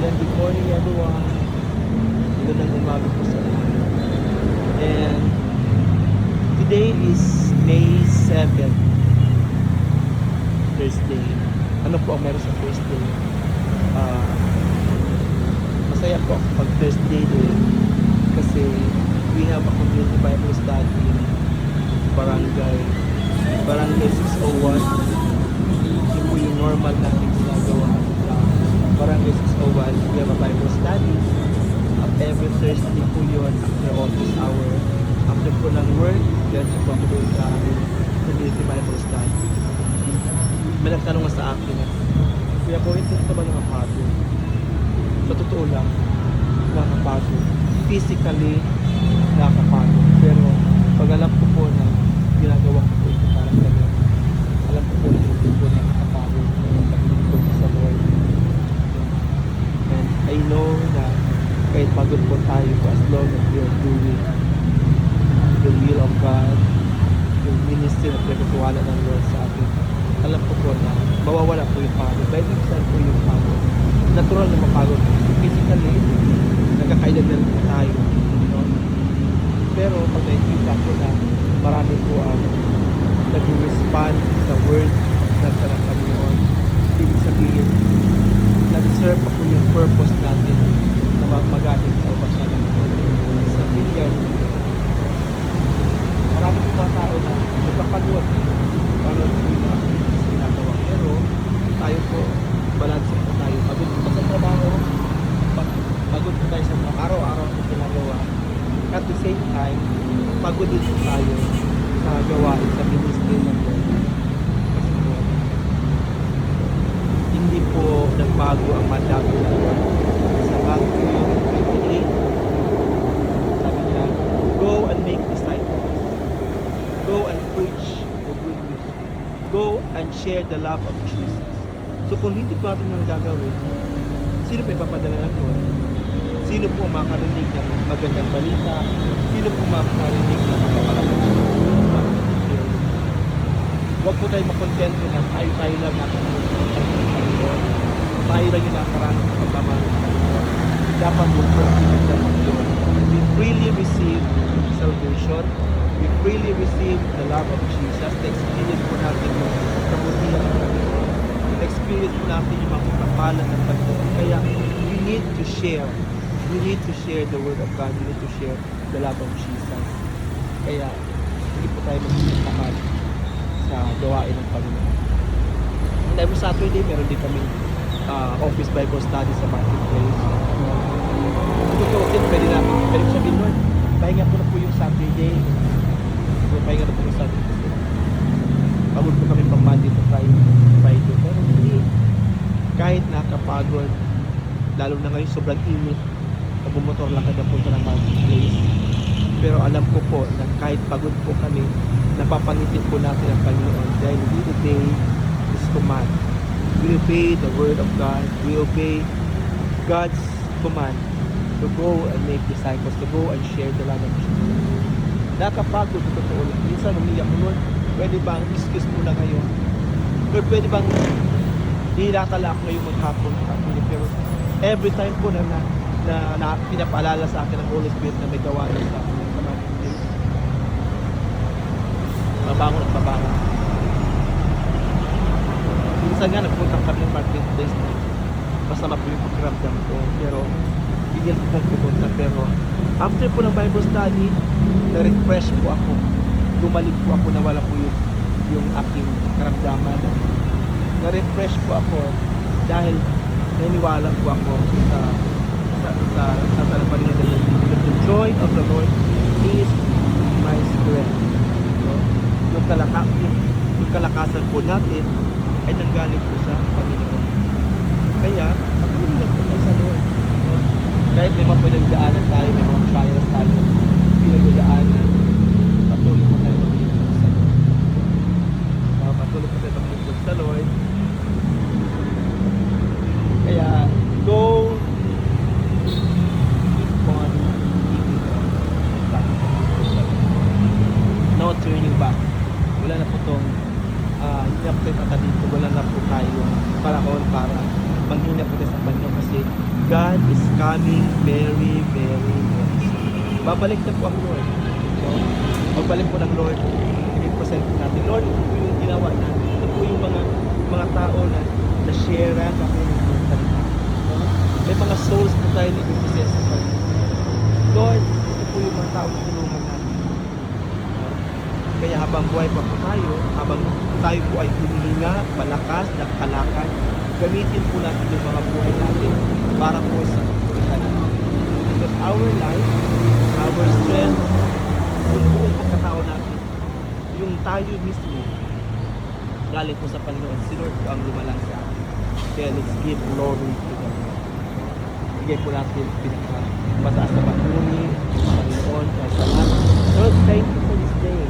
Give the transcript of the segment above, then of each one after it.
Again, good morning everyone. Magandang umaga po sa lahat. And today is May 7th, Thursday. Ano po ang meron sa Thursday? Masaya po ako pag Thursday day kasi we have a community Bible study in Barangay 601. Yun po yung normal natin ginagawa. Barangay 601, we have a Bible study. Every Thursday po yun after office hour. After po ng work, diretso po ako doon sa community Bible study. May nagtanong nga sa akin na, Kuya Boy, ito ba nakapagod? Sa totoo lang, nakapagod. Physically, nakapagod. Pero pag alam ko po na ginagawa ko po ito para sa Lord, alam ko po na ito po nakapagod ng paglilingkod sa Lord. And I know na kahit pagod po tayo po as long as we are doing the will of God, yung ministry na pinagkukuhala ng Lord sa atin, alam ko po na mawawala po yung pagod. By minsan po yung pagod. Natural na mapagod. Physically, nagkakailan na po tayo. No? Pero pag nakikita ko na marami po ang nag-respond sa word ng Panginoon, ibig sabihin, na-deserve po yung purpose natin na magaling sa ubasya ng sa bilyan. Marami po mga tao na nagpapanood paano po yung mga ginagawa. Pero tayo po, balanse po tayo. Pagod po sa trabaho, pagod po tayo sa mga araw-araw po ginagawa. At the same time, pagod din po tayo sa gawain sa ministry ng Lord. Kasi po, hindi po nagbago ang mandato ng Lord. Sa Matthew 28, sabi niya, go and make disciples. Go and preach the good news. Go and share the love of Jesus. So kung hindi po natin nang gagawin, sino pa ipapadala ng Lord? Sino po makarinig ng magandang balita? Sino po makarinig ng mapapalagay? Huwag po tayo makontento na tayo lang nakakalimutan ng Panginoon. Tayo lang yung nakakaranas ng pagmamahal ng Panginoon. Dapat po po ng Panginoon. We freely receive salvation. We freely receive the love of Jesus. Na-experience po natin yung kabutihan ng Panginoon. Na-experience po natin yung mga kapalan ng Panginoon. Kaya we need to share. We need to share the word of God. We need to share the love of Jesus. Kaya hindi po tayo magsisimtahan sa gawain ng Panginoon. Every Saturday, meron din kami office Bible study sa marketplace. Ito, pwede sabihin, Lord, pahinga po na po yung Saturday. Pahinga na po yung Saturday. Pagod po kami pang Monday to Friday. Pero hindi. Kahit nakapagod, lalo na ngayon sobrang init, bumotor lang kada punta ng marketplace. Pero alam ko po na kahit pagod po kami, napapanitin po natin ang Panginoon dahil we obey His command. We obey the word of God. We obey God's command to go and make disciples, to go and share the love of Jesus. Nakapagod sa totoo lang. Minsan umiyak ko, Lord, pwede bang excuse mo na ngayon? Lord, pwede bang nilatala ako ngayong maghapon? Pero every time po na pinapaalala sa akin ng Holy Spirit na may gawa na sa marketplace. Mabangon at mabangon. Minsan nga nagpunta kami ng marketplace na masama po yung pagkaramdam ko. Pero hindi ko pong pupunta. Pero after po ng Bible study, na-refresh po ako. Bumalik po ako na wala po yung aking karamdaman. Na-refresh po ako dahil naniwala po ako sa talapanin na yun. The joy of the Lord is my strength. So, yung kalakasan po natin ay nanggaling po sa Panginoon. Kaya, patuloy po tayo sa Lord. So, kahit may mga pinagdaanan tayo, may mga trials tayo, pinagdaanan, patuloy po tayo maglingkod sa Lord. Patuloy po tayo maglingkod sa Lord. Kaya, go no turning back. Wala na po itong hindi na po tayo dito. Wala na po tayo panahon para manghina po tayo sa Panginoon kasi God is coming very, very, very soon. Babalik na po ang Lord. So, pagbalik po ng Lord, i-present po natin. Lord, ito po yung ginawa natin. Ito po yung mga tao na na-sharean ako ng mga salita. No? May mga souls po tayo na i-present sa Lord. Lord, ito po yung mga tao na tulungan natin. No? Kaya habang buhay pa po tayo, habang tayo po ay humihinga, malakas, nakalakad, gamitin po natin yung mga buhay natin para po sa pagkakulitan. Because our life, our strength, yung buong pagkatao natin, yung tayo mismo, galing po sa Panginoon, si Lord po ang lumalang sa atin. Kaya let's give glory to God. Bigay po natin mataas na pagpuni, Panginoon, kaya salamat. Lord, thank you for this day.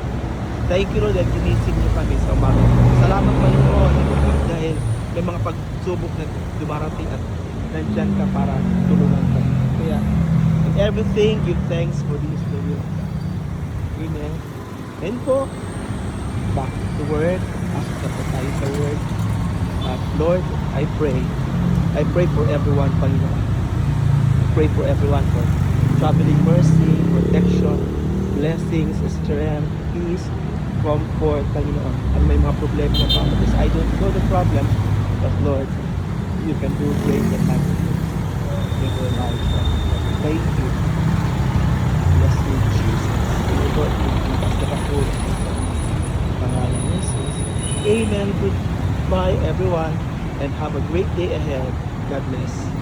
Thank you, Lord, that ginising niyo kami sa umaga. Salamat, Panginoon, dahil may mga pagsubok na dumarating at nandyan ka para tulungan ka. Kaya, in everything, give thanks for this the will of God. Amen. And po, back to the word, after po tayo sa word. Lord, I pray for everyone, Panginoon. I pray for everyone for traveling mercy, protection, blessings, strength, peace, comfort, Panginoon. At may mga problema na pa. Because I don't know the problem, but Lord, you can do great and mighty things in their lives. Thank you. Bless you, Jesus. Lord, basta ka po. Pangalan ni Jesus. Amen. Goodbye, everyone, and have a great day ahead. God bless.